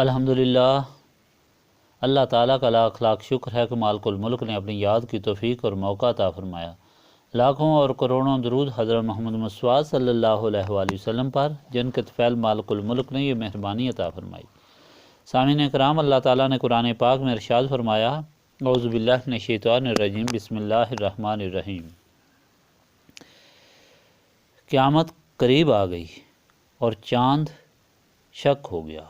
الحمدللہ، اللہ تعالیٰ کا لاکھ لاکھ شکر ہے کہ مالک الملک نے اپنی یاد کی توفیق اور موقع عطا فرمایا۔ لاکھوں اور کروڑوں درود حضرت محمد مصطفیٰ صلی اللہ علیہ وآلہ وسلم پر، جن کے طفیل مالک الملک نے یہ مہربانی عطا فرمائی۔ سامعین کرام، اللہ تعالیٰ نے قرآن پاک میں ارشاد فرمایا، اعوذ باللہ من الشیطان الرجیم، بسم اللہ الرحمن الرحیم۔ قیامت قریب آ گئی اور چاند شک ہو گیا،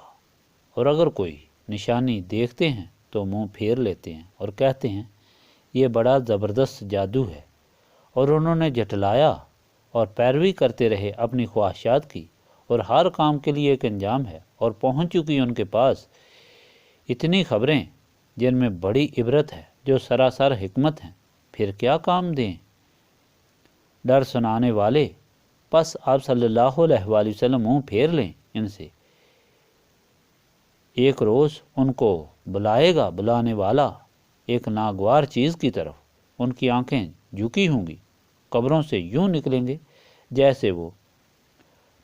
اور اگر کوئی نشانی دیکھتے ہیں تو منہ پھیر لیتے ہیں اور کہتے ہیں یہ بڑا زبردست جادو ہے، اور انہوں نے جھٹلایا اور پیروی کرتے رہے اپنی خواہشات کی، اور ہر کام کے لیے ایک انجام ہے، اور پہنچ چکی ان کے پاس اتنی خبریں جن میں بڑی عبرت ہے، جو سراسر حکمت ہیں، پھر کیا کام دیں ڈر سنانے والے۔ پس آپ صلی اللہ علیہ وآلہ وسلم منہ پھیر لیں ان سے۔ ایک روز ان کو بلائے گا بلانے والا ایک ناگوار چیز کی طرف، ان کی آنکھیں جھکی ہوں گی، قبروں سے یوں نکلیں گے جیسے وہ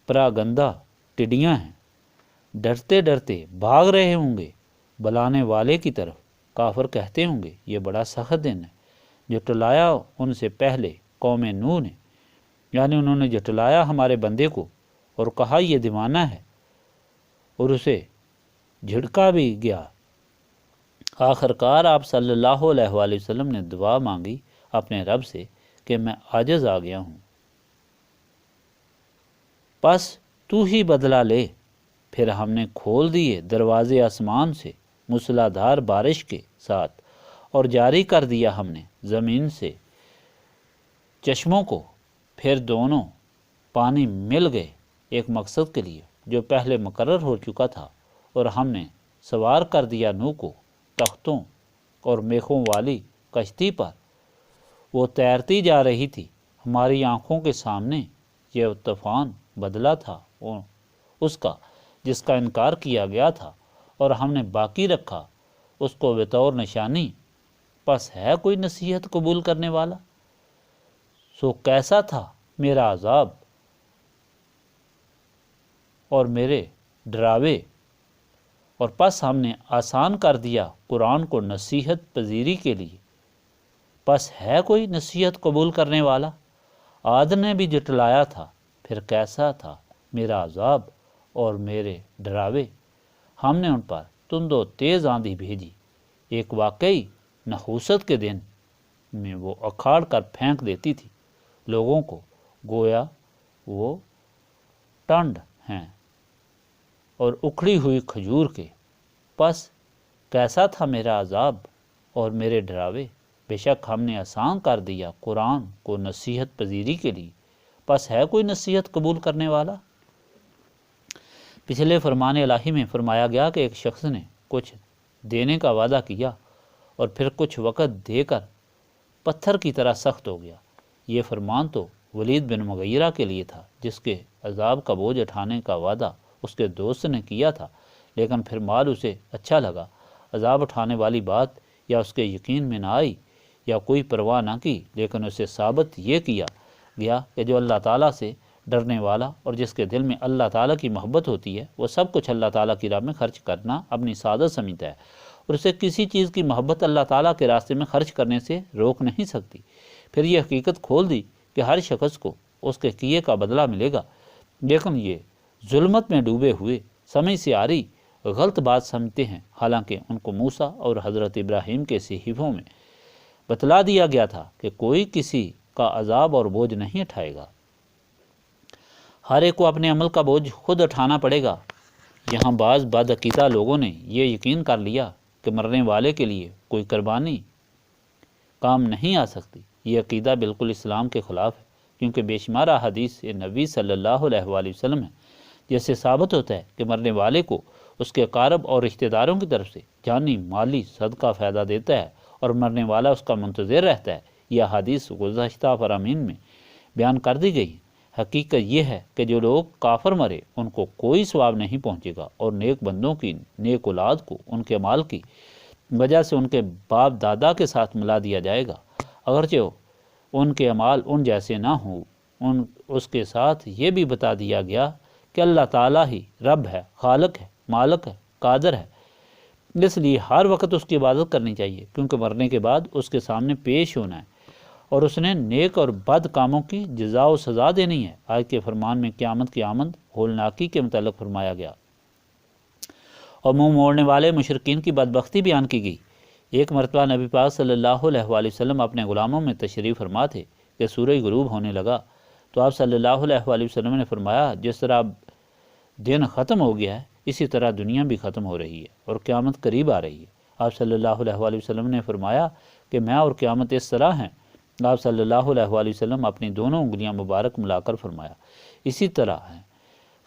پراگندہ ٹڈیاں ہیں، ڈرتے ڈرتے بھاگ رہے ہوں گے بلانے والے کی طرف۔ کافر کہتے ہوں گے یہ بڑا سخت دن ہے۔ جھٹلایا ان سے پہلے قوم نوح نے، یعنی انہوں نے جھٹلایا ہمارے بندے کو اور کہا یہ دیوانہ ہے، اور اسے جھڑکا بھی گیا۔ آخرکار آپ صلی اللہ علیہ وآلہ وسلم نے دعا مانگی اپنے رب سے کہ میں عاجز آ گیا ہوں، پس تو ہی بدلہ لے۔ پھر ہم نے کھول دیے دروازے آسمان سے موسلا دھار بارش کے ساتھ، اور جاری کر دیا ہم نے زمین سے چشموں کو، پھر دونوں پانی مل گئے ایک مقصد کے لیے جو پہلے مقرر ہو چکا تھا، اور ہم نے سوار کر دیا نوح کو تختوں اور میخوں والی کشتی پر۔ وہ تیرتی جا رہی تھی ہماری آنکھوں کے سامنے۔ یہ طوفان بدلا تھا اس کا جس کا انکار کیا گیا تھا، اور ہم نے باقی رکھا اس کو بطور نشانی۔ پس ہے کوئی نصیحت قبول کرنے والا؟ سو کیسا تھا میرا عذاب اور میرے ڈراوے، اور پس ہم نے آسان کر دیا قرآن کو نصیحت پذیری کے لیے۔ پس ہے کوئی نصیحت قبول کرنے والا؟ عاد نے بھی جھٹلایا تھا، پھر کیسا تھا میرا عذاب اور میرے ڈراوے۔ ہم نے ان پر تند و تیز آندھی بھیجی، ایک واقعی نحوست کے دن میں وہ اکھاڑ کر پھینک دیتی تھی لوگوں کو، گویا وہ ٹنڈ ہیں اور اکھڑی ہوئی کھجور کے۔ پس کیسا تھا میرا عذاب اور میرے ڈراوے۔ بے شک ہم نے آسان کر دیا قرآن کو نصیحت پذیری کے لیے۔ پس ہے کوئی نصیحت قبول کرنے والا؟ پچھلے فرمان الہی میں فرمایا گیا کہ ایک شخص نے کچھ دینے کا وعدہ کیا اور پھر کچھ وقت دے کر پتھر کی طرح سخت ہو گیا۔ یہ فرمان تو ولید بن مغیرہ کے لیے تھا، جس کے عذاب کا بوجھ اٹھانے کا وعدہ اس کے دوست نے کیا تھا، لیکن پھر مال اسے اچھا لگا۔ عذاب اٹھانے والی بات یا اس کے یقین میں نہ آئی یا کوئی پرواہ نہ کی، لیکن اسے ثابت یہ کیا گیا کہ جو اللہ تعالیٰ سے ڈرنے والا اور جس کے دل میں اللہ تعالیٰ کی محبت ہوتی ہے، وہ سب کچھ اللہ تعالیٰ کی راہ میں خرچ کرنا اپنی سعادت سمجھتا ہے، اور اسے کسی چیز کی محبت اللہ تعالیٰ کے راستے میں خرچ کرنے سے روک نہیں سکتی۔ پھر یہ حقیقت کھول دی کہ ہر شخص کو اس کے کیے کا بدلہ ملے گا، لیکن یہ ظلمت میں ڈوبے ہوئے سمجھ سے آ رہی غلط بات سمجھتے ہیں، حالانکہ ان کو موسیٰ اور حضرت ابراہیم کے صحیفوں میں بتلا دیا گیا تھا کہ کوئی کسی کا عذاب اور بوجھ نہیں اٹھائے گا، ہر ایک کو اپنے عمل کا بوجھ خود اٹھانا پڑے گا۔ یہاں بعض بدعقیدہ لوگوں نے یہ یقین کر لیا کہ مرنے والے کے لیے کوئی قربانی کام نہیں آ سکتی۔ یہ عقیدہ بالکل اسلام کے خلاف ہے، کیونکہ بے شمار احادیث نبی صلی اللہ علیہ وآلہ وسلم ہے جس سے ثابت ہوتا ہے کہ مرنے والے کو اس کے اقارب اور رشتہ داروں کی طرف سے جانی مالی صدقہ فائدہ دیتا ہے، اور مرنے والا اس کا منتظر رہتا ہے۔ یہ احادیث گزشتہ فرامین میں بیان کر دی گئی ہیں۔ حقیقت یہ ہے کہ جو لوگ کافر مرے ان کو کوئی ثواب نہیں پہنچے گا، اور نیک بندوں کی نیک اولاد کو ان کے مال کی وجہ سے ان کے باپ دادا کے ساتھ ملا دیا جائے گا، اگرچہ ان کے اعمال ان جیسے نہ ہوں۔ اس کے ساتھ یہ بھی بتا دیا گیا کہ اللہ تعالیٰ ہی رب ہے، خالق ہے، مالک ہے، قادر ہے، اس لیے ہر وقت اس کی عبادت کرنی چاہیے، کیونکہ مرنے کے بعد اس کے سامنے پیش ہونا ہے اور اس نے نیک اور بد کاموں کی جزا و سزا دینی ہے۔ آج کے فرمان میں قیامت کی آمد ہولناکی کے متعلق فرمایا گیا اور منہ موڑنے والے مشرکین کی بدبختی بیان کی گئی۔ ایک مرتبہ نبی پاک صلی اللہ علیہ وآلہ وسلم اپنے غلاموں میں تشریف فرما تھے کہ سورج غروب ہونے لگا، تو آپ صلی اللہ علیہ وآلہ وسلم نے فرمایا، جس طرح دن ختم ہو گیا ہے اسی طرح دنیا بھی ختم ہو رہی ہے اور قیامت قریب آ رہی ہے۔ آپ صلی اللہ علیہ وآلہ وسلم نے فرمایا کہ میں اور قیامت اس طرح ہیں۔ آپ صلی اللہ علیہ وآلہ وسلم اپنی دونوں انگلیاں مبارک ملا کر فرمایا، اسی طرح ہیں۔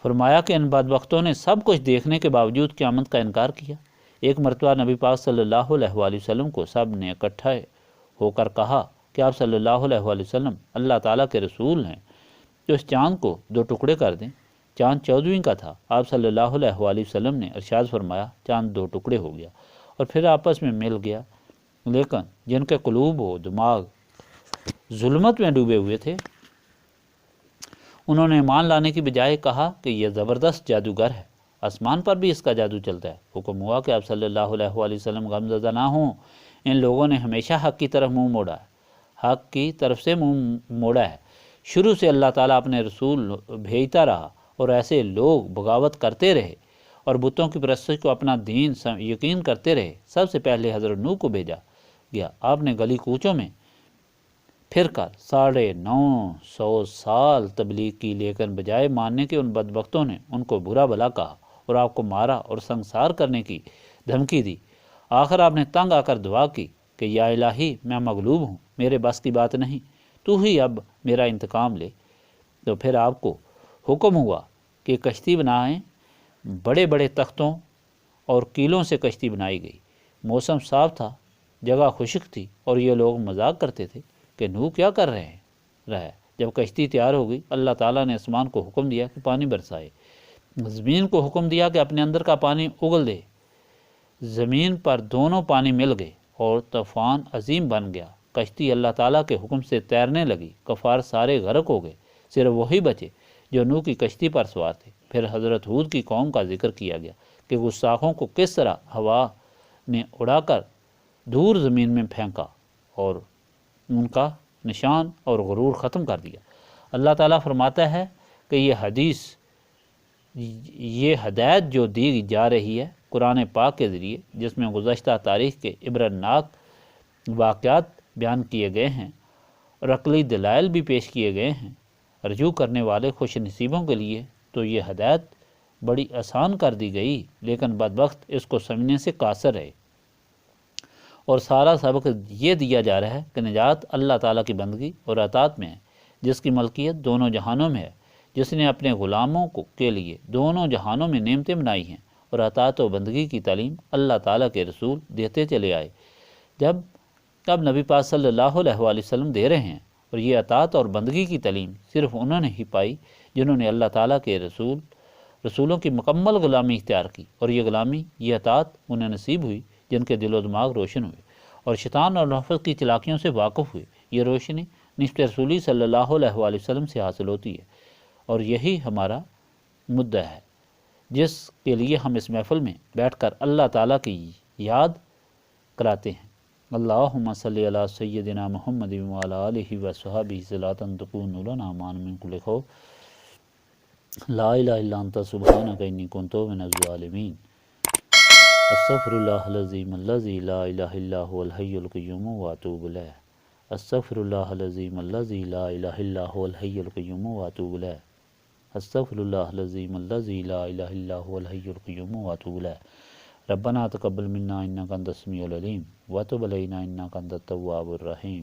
فرمایا کہ ان بدبختوں نے سب کچھ دیکھنے کے باوجود قیامت کا انکار کیا۔ ایک مرتبہ نبی پاک صلی اللہ علیہ وآلہ وسلم کو سب نے اکٹھا ہو کر کہا کہ آپ صلی اللہ علیہ وآلہ وسلم اللہ تعالیٰ کے رسول ہیں، تو اس چاند کو 2 ٹکڑے کر دیں۔ چاند 14ویں کا تھا۔ آپ صلی اللہ علیہ وآلہ وسلم نے ارشاد فرمایا، چاند 2 ٹکڑے ہو گیا اور پھر آپس میں مل گیا، لیکن جن کے قلوب و دماغ ظلمت میں ڈوبے ہوئے تھے انہوں نے ایمان لانے کی بجائے کہا کہ یہ زبردست جادوگر ہے، آسمان پر بھی اس کا جادو چلتا ہے۔ حکم ہوا کہ آپ صلی اللہ علیہ وآلہ وسلم غمزدہ نہ ہوں، ان لوگوں نے ہمیشہ حق کی طرف منہ موڑا ہے، حق کی طرف سے منہ موڑا ہے۔ شروع سے اللہ تعالیٰ اپنے رسول بھیجتا رہا اور ایسے لوگ بغاوت کرتے رہے اور بتوں کی پرستش کو اپنا دین یقین کرتے رہے۔ سب سے پہلے حضرت نوح کو بھیجا گیا، آپ نے گلی کوچوں میں پھر کر 950 سال تبلیغ کی، لیکن بجائے ماننے کے ان بدبختوں نے ان کو برا بھلا کہا اور آپ کو مارا اور سنسار کرنے کی دھمکی دی۔ آخر آپ نے تنگ آ کر دعا کی کہ یا الہی میں مغلوب ہوں، میرے بس کی بات نہیں، تو ہی اب میرا انتقام لے۔ تو پھر آپ کو حکم ہوا کہ کشتی بنائیں۔ بڑے بڑے تختوں اور کیلوں سے کشتی بنائی گئی۔ موسم صاف تھا، جگہ خشک تھی اور یہ لوگ مذاق کرتے تھے کہ نوح کیا کر رہا ہے۔ جب کشتی تیار ہو گئی، اللہ تعالیٰ نے آسمان کو حکم دیا کہ پانی برسائے، زمین کو حکم دیا کہ اپنے اندر کا پانی اگل دے۔ زمین پر دونوں پانی مل گئے اور طوفان عظیم بن گیا۔ کشتی اللہ تعالیٰ کے حکم سے تیرنے لگی، کفار سارے غرق ہو گئے، صرف وہی بچے جو نوح کی کشتی پر سوار تھے۔ پھر حضرت ہود کی قوم کا ذکر کیا گیا کہ گستاخوں کو کس طرح ہوا نے اڑا کر دور زمین میں پھینکا اور ان کا نشان اور غرور ختم کر دیا۔ اللہ تعالیٰ فرماتا ہے کہ یہ ہدایت جو دی جا رہی ہے قرآن پاک کے ذریعے، جس میں گزشتہ تاریخ کے عبرتناک واقعات بیان کیے گئے ہیں اور عقلی دلائل بھی پیش کیے گئے ہیں، رجوع کرنے والے خوش نصیبوں کے لیے تو یہ ہدایت بڑی آسان کر دی گئی، لیکن بدبخت اس کو سمجھنے سے قاصر ہے۔ اور سارا سبق یہ دیا جا رہا ہے کہ نجات اللہ تعالیٰ کی بندگی اور اطاعت میں ہے، جس کی ملکیت دونوں جہانوں میں ہے، جس نے اپنے غلاموں کے لیے دونوں جہانوں میں نعمتیں بنائی ہیں اور اطاعت و بندگی کی تعلیم اللہ تعالیٰ کے رسول دیتے چلے آئے۔ اب نبی پاک صلی اللہ علیہ وآلہ وسلم دے رہے ہیں، اور یہ اطاعت اور بندگی کی تعلیم صرف انہوں نے ہی پائی جنہوں نے اللہ تعالیٰ کے رسولوں کی مکمل غلامی اختیار کی، اور یہ غلامی، یہ اطاعت انہیں نصیب ہوئی جن کے دل و دماغ روشن ہوئے اور شیطان اور نفس کی چلاکیوں سے واقف ہوئے۔ یہ روشنی نسبت رسولی صلی اللہ علیہ وآلہ وسلم سے حاصل ہوتی ہے، اور یہی ہمارا مدعا ہے جس کے لیے ہم اس محفل میں بیٹھ کر اللہ تعالیٰ کی یاد کراتے ہیں۔ اللہم صلی علی سیدنا محمد وعلی آلہ وصحبہ صلاۃ تکون لنا امان من کل خوف، لا الہ الا انت سبحانک انی کنت من الظالمین۔ استغفر اللہ العظیم الذی لا الہ الا هو الحی القیوم واتوب الیہ۔ استغفر اللہ العظیم الذی لا الہ الا هو الحی القیوم واتوب الیہ۔ استغفر اللہ العظیم الذی لا الہ الا هو الحی القیوم واتوب الیہ۔ ربنا تقبل منا انک انت السمیع العلیم وتب علینا انک انت التواب الرحیم۔